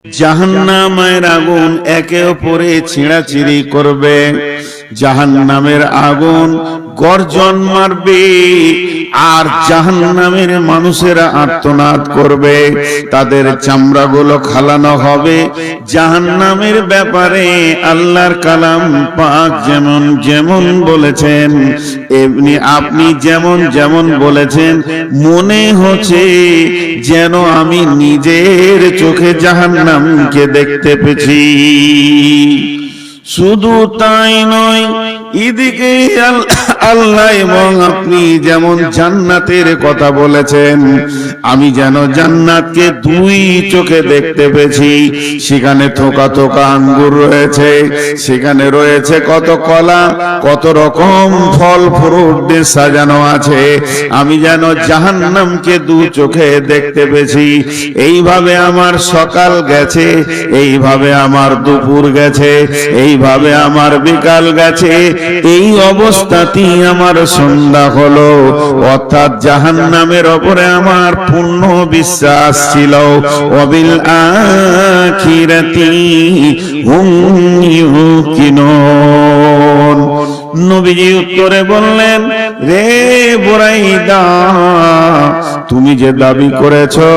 জাহান্নামের আগুন একে অপরে ছিঁড়াছিঁড়ি করবে, জাহান্নামের আগুন গর্জন মারবে, আর জাহান্নামের মানুষেরা আর্তনাদ করবে, তাদের চামড়াগুলো খালানো হবে। জাহান্নামের ব্যাপারে আল্লাহর কালাম পাক যেমন যেমন বলেছেন, এমনি আপনি যেমন যেমন বলেছেন, মনে হচ্ছে যেন আমি নিজের চোখে জাহান্নামকে দেখতে পেয়েছি। শুধু তাই নয়, এদিকে আল্লাহ এবং আপনি যেমন জান্নাতের কথা বলেছেন, আমি যেন জান্নাতকে দুই চোখে দেখতে পেয়েছি। সেখানে থোকা থোকা আঙ্গুর রয়েছে, সেখানে রয়েছে কত কলা, কত রকম ফল ফ্রুট দিয়ে সাজানো আছে। আমি যেন জাহান্নামকে দু চোখে দেখতে পেয়েছি। এইভাবে আমার সকাল গেছে, এইভাবে আমার দুপুর গেছে, এইভাবে আমার বিকাল গেছে, এই অবস্থাতেই আমার সন্ধ্যা হলো। অর্থাৎ জাহান্নামের উপরে আমার পূর্ণ বিশ্বাস ছিল। ওয়াবিল আখিরাতি হুম ইউকিনুন। নবীজি উত্তরে বললেন, রে বুরাইদা, তুমি যে দাবি করেছো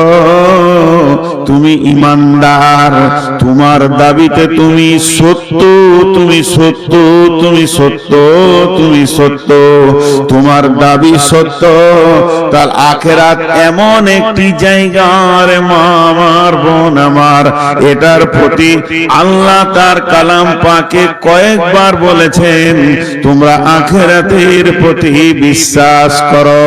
তুমি ইমানদার, তোমার দাবিতে তুমি সত্য, তুমি সত্য, তুমি সত্য, তুমি সত্য, তোমার দাবি সত্য। তার আখিরাত এমন একটি জায়গার মা আমার বোন আমার, এটার প্রতি আল্লাহ তার কালাম পাকে কয়েকবার বলেছেন, তোমরা আখিরাতের প্রতি বিশ্বাস করো।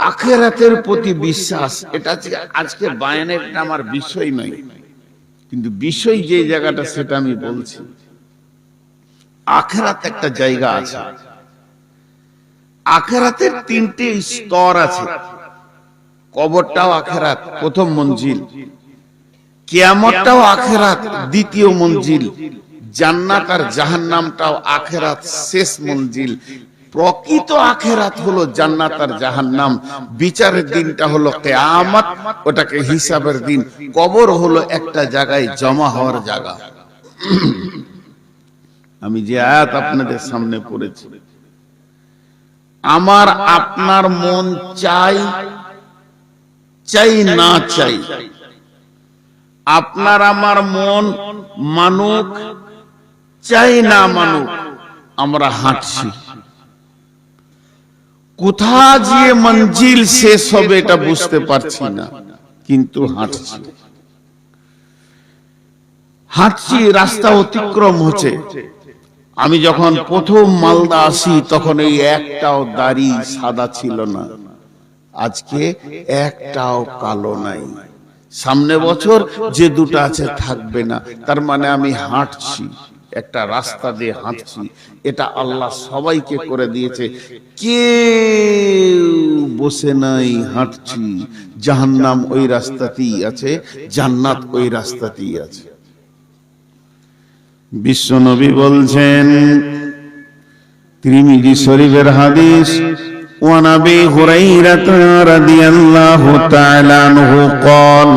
আখিরাতের প্রতি বিশ্বাস, এটা আজকে বায়ানের আমার বিষয় নয়, কিন্তু বিষয় যে জায়গাটা সেটা আমি বলছি। আখিরাত একটা জায়গা আছে, আখিরাতের তিনটে স্তর আছে। কবরটাও আখিরাত প্রথম মঞ্জিল, কিয়ামতটাও আখিরাত দ্বিতীয় মঞ্জিল, জান্নাত আর জাহান্নামটাও আখিরাত শেষ মঞ্জিল। প্রকৃত আখিরাত হলো জান্নাত আর জাহান্নাম, বিচারের দিনটা হলো কিয়ামত, ওটাকে হিসাবের দিন। কবর হলো একটা জায়গায় জমা হওয়ার জায়গা। আমি যে আয়াত আপনাদের সামনে পড়েছি, আমার আপনার মন চাই চাই না চাই, আপনার আমার মন মানুক চাই না মানুক, আমরা হাঁটছি। কোথা যে মঞ্জিল শেষ হবে এটা বুঝতে পারছি না, কিন্তু হাঁটছি, হাঁটছি, রাস্তা অতিক্রম হচ্ছে। আমি যখন প্রথম মালদা আসি তখন এই একটাও দাড়ি সাদা ছিল না, আজকে একটাও কালো নাই। সামনে বছর যে দুটো আছে থাকবে না। তার মানে আমি হাঁটছি, একটা রাস্তা দিয়ে হাঁটছি। এটা আল্লাহ সবাইকে করে দিয়েছে, কেউ বসে নাই, হাঁটছি। জাহান্নাম ওই রাস্তাতেই আছে, জান্নাত ওই রাস্তাতেই আছে। বিশ্ব নবী বলছেন, তিরমিজি শরীফের হাদিস, ওয়ান আবি হুরায়রা রাদিয়াল্লাহু তাআলা আনহু قال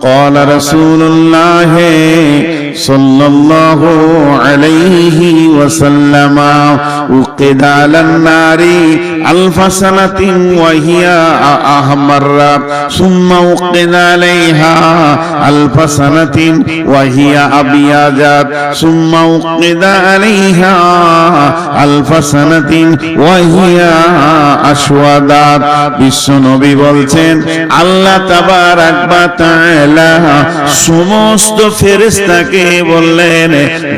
قال رسول الله صلى الله عليه وسلم وقد على النار 1000 سنة وهي أحمر ثم وقد عليها 1000 سنة وهي أبيض ثم وقد عليها 1000 سنة وهي أسود। বিশ্ব নবী বলছেন, আল্লাহ তাবারাক ওয়া তাআলা সমস্ত ফেরেশতাকে বললেন,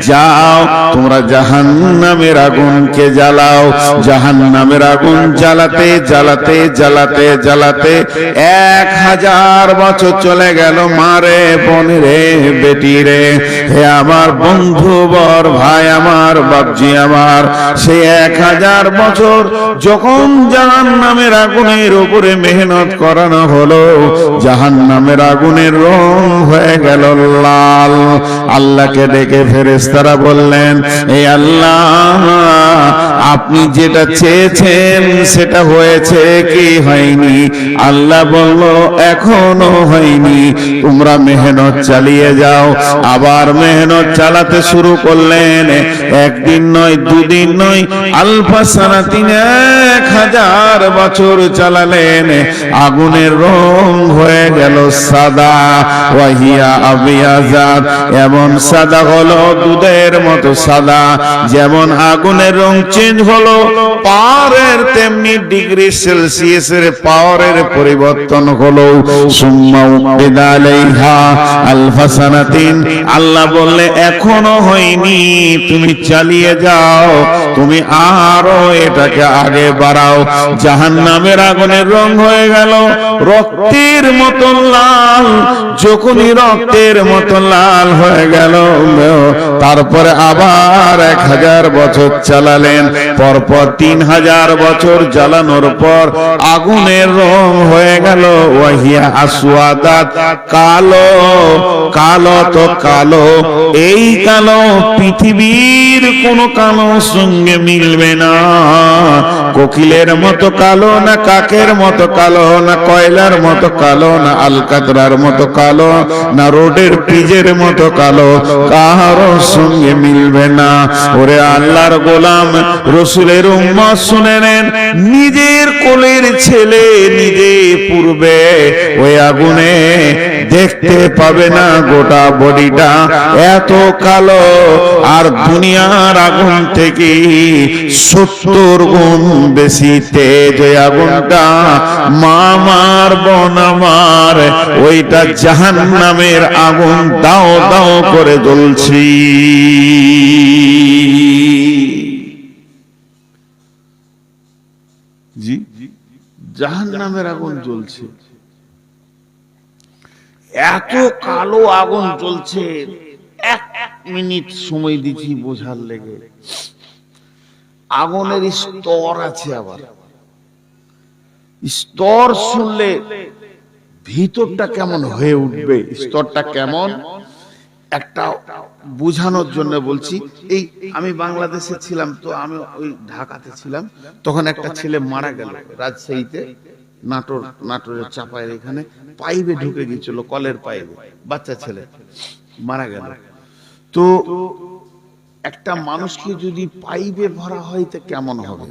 যাও তোমরা জাহান্নামের আগুনকে জ্বালাও। জাহান্নামের আগুন জ্বালাতে জ্বালাতে জ্বালাতে জ্বালাতে 1000 বছর চলে গেল। মারে বোনে রে, বেটি রে, হে আমার বন্ধু বর ভাই আমার, বাপজি আমার, সেই 1000 বছর যখন জাহান্নামের আগুনের উপরে মেহনত করানো হলো, জাহান্নামের আগুনের রং হয়ে গেল লাল। আল্লাহকে ডেকে ফেরেশতারা বললেন, হে আল্লাহ, আপনি যেটা চেয়েছেন সেটা হয়েছে কি হয়নি? আল্লাহ বলল এখনো হয়নি, তোমরা মেহনত চালিয়ে যাও। আবার মেহনত চালাতে শুরু করলেন। একদিন নয়, দুদিন নয়, আলফা সানাতিন 1000 বছর চালালেন। আগুনের রং হয়ে গেল সাদা, ওয়াহিয়া আবিয়াজাত, এমন সাদা হলো দুধের মতো সাদা। যেমন আগুনের রং চেঞ্জ হলো পাওয়ারের, তেমনি ডিগ্রি সেলসিয়াসের পাওয়ারের পরিবর্তন হলো। সুম্মা উকিদা আলাইহা আলফা সানাতিন, আল্লাহ বললে এখনো হয়নি, তুমি চালিয়ে যাও, তুমি আরো এটাকে আগে বাড়াও। জাহান্নামের আগুনের রং হয়ে গেল রক্তের মতো লাল। যখনই রক্তের মতো লাল হয়ে গেল, তারপরে আবার 1000 বছর চালালেন। পরপর 3000 বছর জ্বালানোর পর আগুনের রং হয়ে গেল ওয়াহিয়া আসওয়াদাত, কালো। কালো তো কালো, এই কালো পৃথিবীর কোন কালো সঙ্গে মিলবে না। কোকিলের মতো কালো না, কাকের মতো কালো না, কয়লার মতো কালো না, আলকাতরার মতো কালো না, রোডের পিজের মতো কালো, কারো সঙ্গে মিলবে না। ওরে আল্লাহর গোলাম, রসুলের উম্মত শুনে নেন, নিজের কোলের ছেলে নিজে পূর্বে ওই আগুনে দেখতে পাবে না, গোটা বডিটা এত কালো। আর দুনিয়ার আগুন থেকে 70 গুণ বেশি তেজ ওই আগুনটা। মামার বোন আমার, ওইটা জাহান্নামের আগুন দাও দাও করে জ্বলছি। জি, জাহান্নামের আগুন জ্বলছে, এত কালো আগুন জ্বলছে। 1 মিনিট সময় দিচ্ছি বোঝার লেগে। আগুনের স্তর আছে, আবার স্তর শুনলে ভিতরটা কেমন হয়ে উঠবে, স্তরটা কেমন একটা বোঝানোর জন্য বলছি। এই আমি বাংলাদেশে ছিলাম তো, আমি ওই ঢাকাতে ছিলাম, তখন একটা ছেলে মারা গেল রাজশাহীতে, নাটোরের চাপায়ের এখানে পাইপে ঢুকে গিয়েছিল, কলের পাইপে, বাচ্চা ছেলে মারা গেল। তো একটা মানুষকে যদি পাইপে ভরা হয় তো কেমন হবে?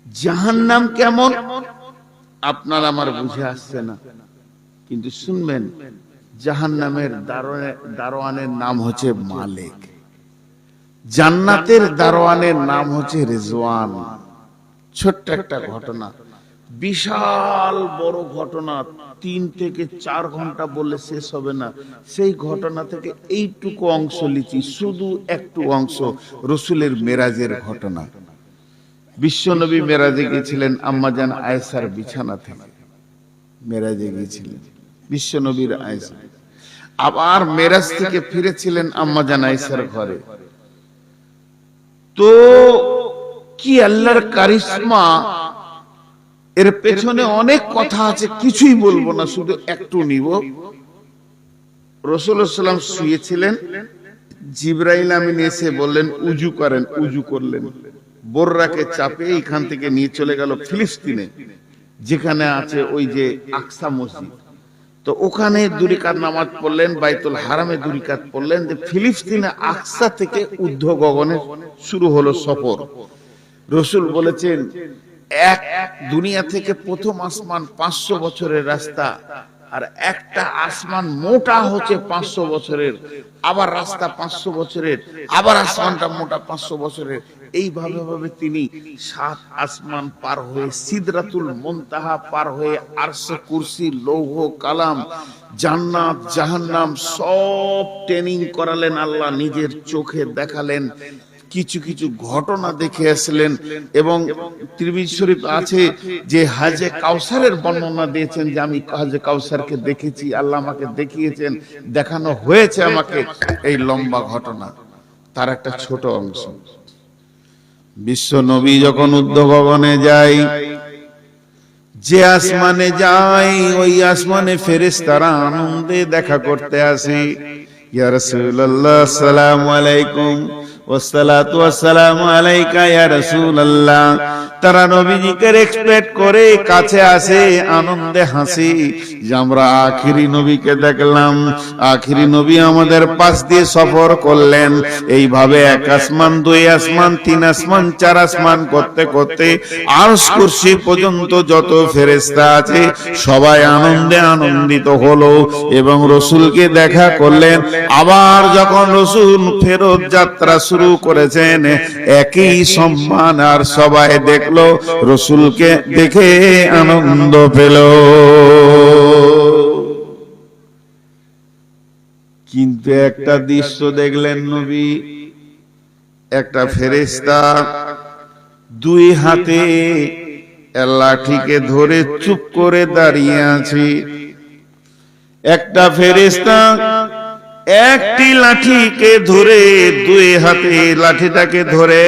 জাহান্নাম কেমন আপনার আমার বুঝে আসছে না, কিন্তু শুনবেন, জাহান্নামের দারোয়ানের নাম হচ্ছে মালিক, জান্নাতের দারোয়ানের নাম হচ্ছে রিজওয়ান। ছোট্ট একটা ঘটনা, বিশাল বড় ঘটনা, 3 থেকে 4 ঘন্টা বললে শেষ হবে না। সেই ঘটনা থেকে এইটুকু অংশ লিখি, শুধু একটু অংশ, রসুলের মেরাজের ঘটনা। বিশ্বনবী মেরাজে গিয়েছিলেন আম্মাজান আয়েশার বিছানা থেকে, মেরাজে গিয়েছিলেন বিশ্বনবীর আয়েশা। আবার মেরাজ থেকে ফিরেছিলেন আম্মাজান আয়েশার ঘরে। তো কি আল্লাহর কারিশমা, এর পেছনে অনেক কথা আছে, কিছুই বলবো না, শুধু একটু নিব। রাসূলুল্লাহ সাল্লাল্লাহু আলাইহি ওয়াসাল্লাম শুয়েছিলেন, জিবরাইল আমিন এসে বললেন উযু করেন, উযু করলেন, বোররাকে চাপে এখান থেকে নিয়ে চলে গেল ফিলিস্তিনে, যেখানে আছে ওই যে আকসা মসজিদ। তো ওখানে 2 রাকাত নামাজ পড়লেন, বাইতুল হারামে 2 রাকাত পড়লেন। যে ফিলিস্তিনে আকসা থেকে ঊর্ধ্ব গগনে শুরু হলো সফর। রাসূল বলেছেন, দুনিয়া থেকে প্রথম আসমান 500 বছরের রাস্তা, আর একটা আসমান মোটা হচ্ছে 500 বছরের, আবার রাস্তা 500 বছরের, আবার আসমানটা মোটা 500 বছরের। এইভাবে ভাবে তিনি 7 আসমান পার হয়ে সিদরাতুল মুনতাহা পার হয়ে আরশে কুরসি, লৌহ কালাম, জান্নাত জাহান্নাম সব ট্রেনিং করালেন, আল্লাহ নিজের চোখে দেখালেন, কিছু কিছু ঘটনা দেখে আসলেন। এবং তিরমিজি শরীফ আছে যে হাজে কাউসারের বর্ণনা দিয়েছেন, যে আমি হাজে কাউসারকে দেখেছি, আল্লাহ আমাকে দেখিয়েছেন, দেখানো হয়েছে আমাকে। এই লম্বা ঘটনা তার একটা ছোট অংশ। বিশ্ব নবী যখন ঊর্ধ্ব গগনে যায়, যে আসমানে যায় ওই আসমানে ফেরেশতারা আনন্দে দেখা করতে আসে। ইয়া রাসূলুল্লাহ আসসালামু আলাইকুম, ওয়াসসালাতু ওয়াসসালামু আলাইকা ইয়া রাসূলুল্লাহ। তারা নবীজিকে রেসপেক্ট করে কাছে আসে, আনন্দে হাসি যে আমরা আখিরি নবীকে দেখলাম। আখিরি নবী আমাদের পাশ দিয়ে সফর করলেন। এইভাবে এক আসমান, দুই আসমান, তিন আসমান, চার আসমান করতে করতে আরশ কুরসি পর্যন্ত যত ফেরেশতা আছে সবাই আনন্দে আনন্দিত হলো এবং রসুলকে দেখা করলেন। আবার যখন রসুল ফেরত যাত্রা শুরু করেছেন, একই সম্মান আর সবাই দেখলো, রসুলকে দেখে আনন্দ পেল। কিন্তু একটা দৃশ্য দেখলেন নবী, একটা ফেরেশতা দুই হাতে লাঠিকে ধরে চুপ করে দাঁড়িয়ে আছে। একটা ফেরেশতা একটি লাঠিকে ধরে, দুই হাতে লাঠিটাকে ধরে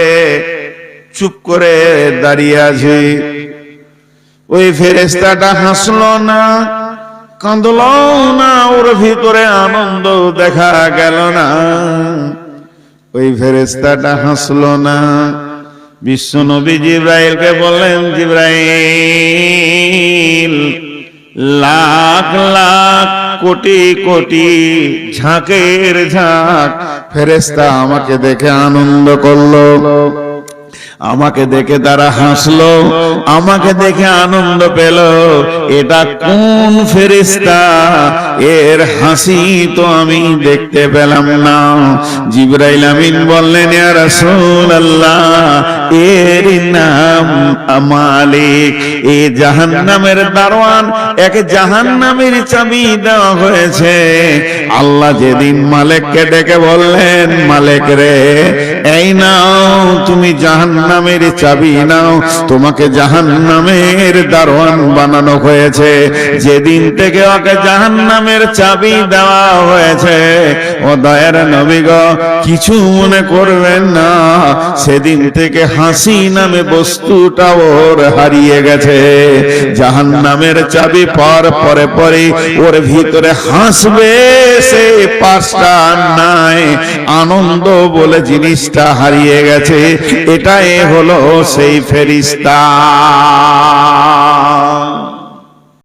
চুপ করে দাঁড়িয়ে আছে। ওই ফেরেশতাটা হাসলো না, কাঁদলো না, ওর ভিতরে আনন্দ দেখা গেল না। ওই ফেরেশতাটা হাসলো না। বিশ্বনবী জিবরাইলকে বললেন, জিবরাইল, লাখ লাখ কোটি কোটি ঝাঁকের ঝাঁক ফেরেশতা আমাকে দেখে আনন্দ করলো, আমাকে দেখে তারা হাসলো, আমাকে দেখে আনন্দ পেল। এটা কোন ফেরেশতা? এর হাসি তো আমি দেখতে পেলাম না। জিবরাইল আমিন বললেন, ইয়া রাসূলুল্লাহ, এর নাম মালিক। এই জাহান্নামের দারোয়ান, এক জাহান্নামের চাবি দেওয়া হয়েছে। আল্লাহ যেদিন মালিককে ডেকে বললেন, মালিক রে, এই নাও তুমি জাহান্নামের চাবি নাও, তোমাকে জাহান্নামের দারোয়ান বানানো হয়েছে। যেদিন থেকে ওকে জাহান্নামের চাবি দেওয়া হয়েছে, ও দয়ার নবী গো, কিছু মনে করবেন না, সেদিন থেকে হাসি নামে বস্তুটা ওর হারিয়ে গেছে। জাহান্নামের চাবি পাওয়ার পরে পরে ওর ভিতরে হাসবে সে পাঁচটা নাই, আনন্দ বলে জিনিসটা হারিয়ে গেছে। এটাই হলো সেই ফেরেশতা।